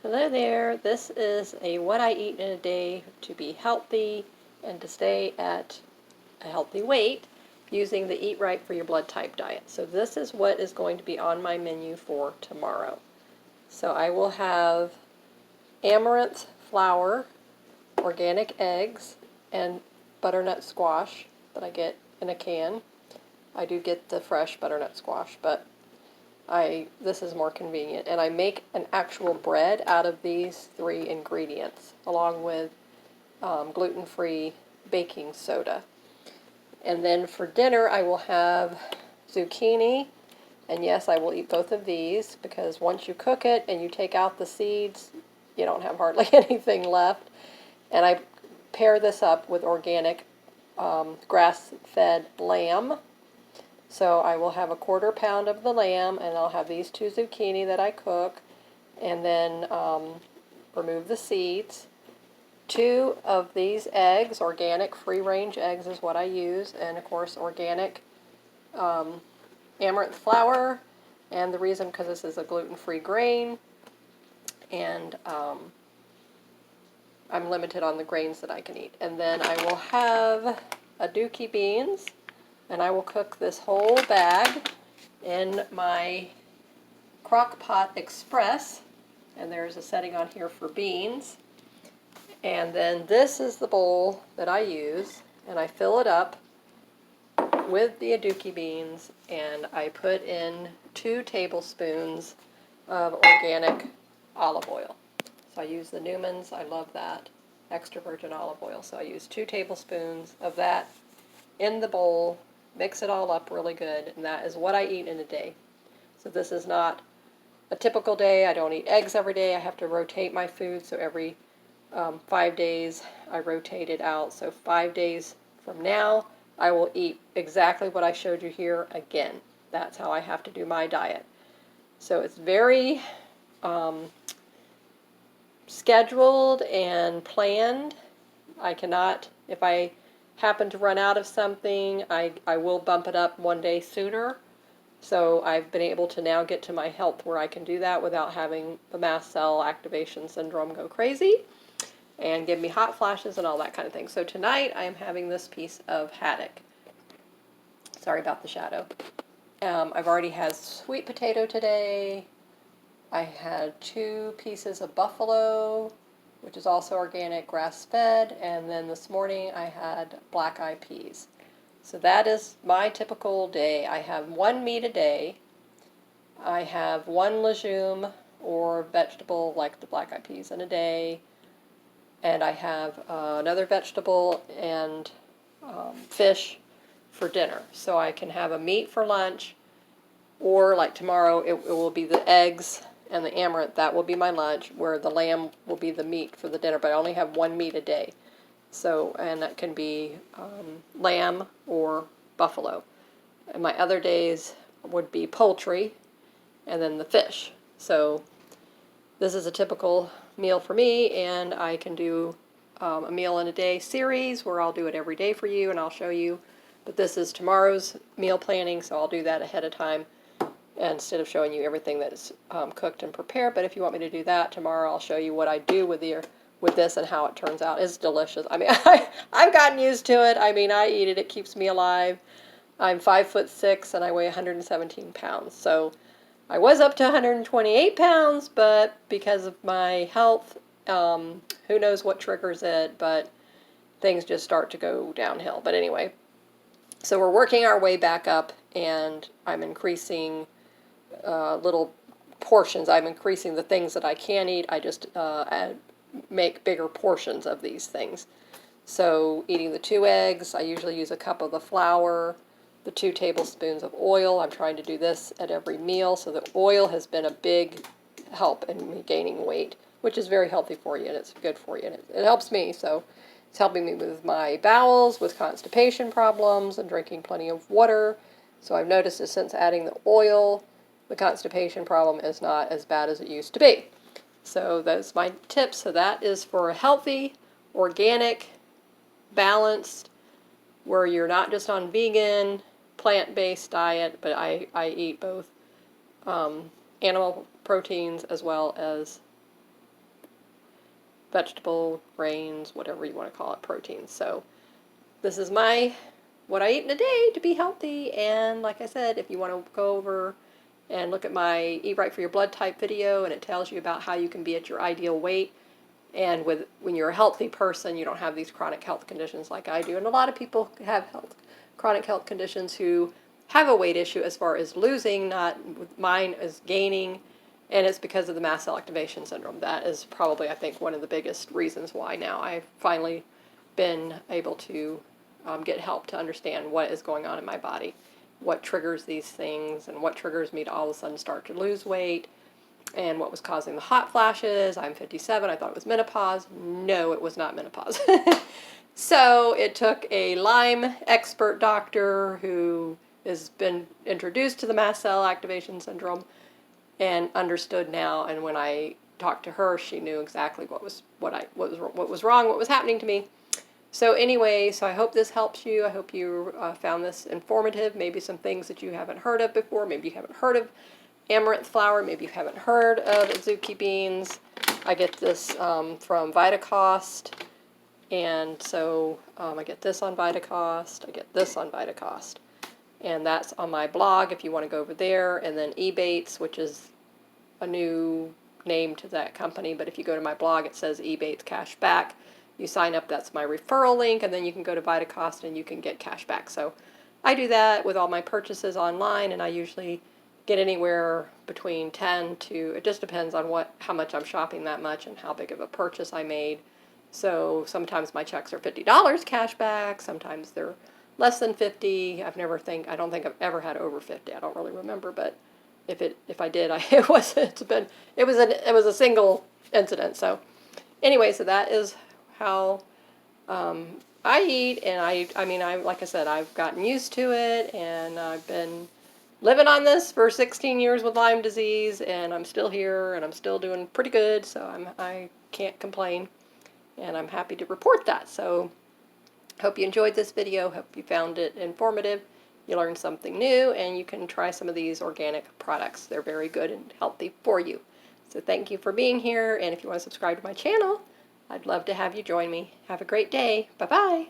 Hello there, this is a what I eat in a day to be healthy and to stay at a healthy weight using the Eat Right for Your Blood Type diet. So this is what is going to be on my menu for tomorrow. So I will have amaranth flour, organic eggs, and butternut squash that I get in a can. I do get the fresh butternut squash, but this is more convenient, and I make an actual bread out of these three ingredients along with gluten-free baking soda. And then for dinner I will have zucchini, and yes, I will eat both of these because once you cook it and you take out the seeds, you don't have hardly anything left. And I pair this up with organic grass-fed lamb. So I will have a 1/4 pound of the lamb, and I'll have these 2 zucchini that I cook, and then remove the seeds. 2 of these eggs, organic free-range eggs is what I use, and of course organic amaranth flour, and the reason because this is a gluten-free grain, and I'm limited on the grains that I can eat. And then I will have aduki beans, and I will cook this whole bag in my crock pot express, and there's a setting on here for beans. And then this is the bowl that I use, and I fill it up with the aduki beans, and I put in 2 tablespoons of organic olive oil. So I use the Newman's, I love that, extra virgin olive oil. So I use 2 tablespoons of that in the bowl, mix it all up really good, and that is what I eat in a day. So this is not a typical day. I don't eat eggs every day. I have to rotate my food, so every 5 days I rotate it out. So 5 days from now I will eat exactly what I showed you here again. That's how I have to do my diet. So it's very scheduled and planned. I cannot, if I happen to run out of something, I will bump it up one day sooner. So I've been able to now get to my health where I can do that without having the mast cell activation syndrome go crazy and give me hot flashes and all that kind of thing. So tonight I am having this piece of haddock. Sorry about the shadow. I've already had sweet potato today. I had 2 pieces of buffalo, which is also organic, grass-fed, and then this morning I had black-eyed peas. So that is my typical day. I have 1 meat a day. I have 1 legume or vegetable like the black-eyed peas in a day, and I have another vegetable and fish for dinner. So I can have a meat for lunch, or like tomorrow it will be the eggs and the amaranth. That will be my lunch, where the lamb will be the meat for the dinner, but I only have 1 meat a day. So, and that can be lamb or buffalo. And my other days would be poultry and then the fish. So this is a typical meal for me, and I can do a meal in a day series where I'll do it every day for you and I'll show you. But this is tomorrow's meal planning, so I'll do that ahead of time instead of showing you everything that is cooked and prepared. But if you want me to do that tomorrow, I'll show you what I do with this and how it turns out. It's delicious. I mean, I've gotten used to it. I mean, I eat it. It keeps me alive. I'm 5'6" and I weigh 117 pounds. So I was up to 128 pounds, but because of my health, who knows what triggers it, but things just start to go downhill. But anyway, so we're working our way back up, and I'm increasing little portions. I'm increasing the things that I can eat. I just make bigger portions of these things. So eating the 2 eggs, I usually use a cup of the flour, the 2 tablespoons of oil. I'm trying to do this at every meal, so the oil has been a big help in me gaining weight, which is very healthy for you, and it's good for you, and it helps me. So it's helping me with my bowels, with constipation problems, and drinking plenty of water. So I've noticed that since adding the oil, the constipation problem is not as bad as it used to be. So that's my tips. So that is for a healthy, organic, balanced, where you're not just on vegan, plant-based diet, but I eat both animal proteins as well as vegetable, grains, whatever you want to call it, proteins. So this is what I eat in a day to be healthy. And like I said, if you want to go over and look at my Eat Right for Your Blood Type video, and it tells you about how you can be at your ideal weight. And when you're a healthy person, you don't have these chronic health conditions like I do. And a lot of people have chronic health conditions who have a weight issue as far as losing, not mine is gaining. And it's because of the mast cell activation syndrome. That is probably, I think, one of the biggest reasons why now I've finally been able to get help to understand what is going on in my body, what triggers these things, and what triggers me to all of a sudden start to lose weight, and what was causing the hot flashes. I'm 57. I thought it was menopause. No, it was not menopause. So it took a Lyme expert doctor who has been introduced to the mast cell activation syndrome and understood now. And when I talked to her, she knew exactly what was wrong, what was happening to me. So anyway, so I hope this helps you. I hope you found this informative. Maybe some things that you haven't heard of before. Maybe you haven't heard of amaranth flour. Maybe you haven't heard of azuki beans. I get this from Vitacost. And so I get this on Vitacost. I get this on Vitacost. And that's on my blog if you want to go over there. And then Ebates, which is a new name to that company. But if you go to my blog, it says Ebates Cash Back. You sign up, that's my referral link, and then you can go to Vitacost and you can get cash back. So I do that with all my purchases online, and I usually get anywhere between 10 to, it just depends on how much I'm shopping that much and how big of a purchase I made. So sometimes my checks are $50 cash back, sometimes they're less than 50. I don't think I've ever had over 50. I don't really remember, but if I did, it was a single incident. So anyway, so that is how I eat, and I mean, like I said, I've gotten used to it, and I've been living on this for 16 years with Lyme disease, and I'm still here, and I'm still doing pretty good, so I can't complain, and I'm happy to report that. So hope you enjoyed this video, hope you found it informative, you learned something new, and you can try some of these organic products. They're very good and healthy for you. So thank you for being here, and if you want to subscribe to my channel, I'd love to have you join me. Have a great day. Bye-bye.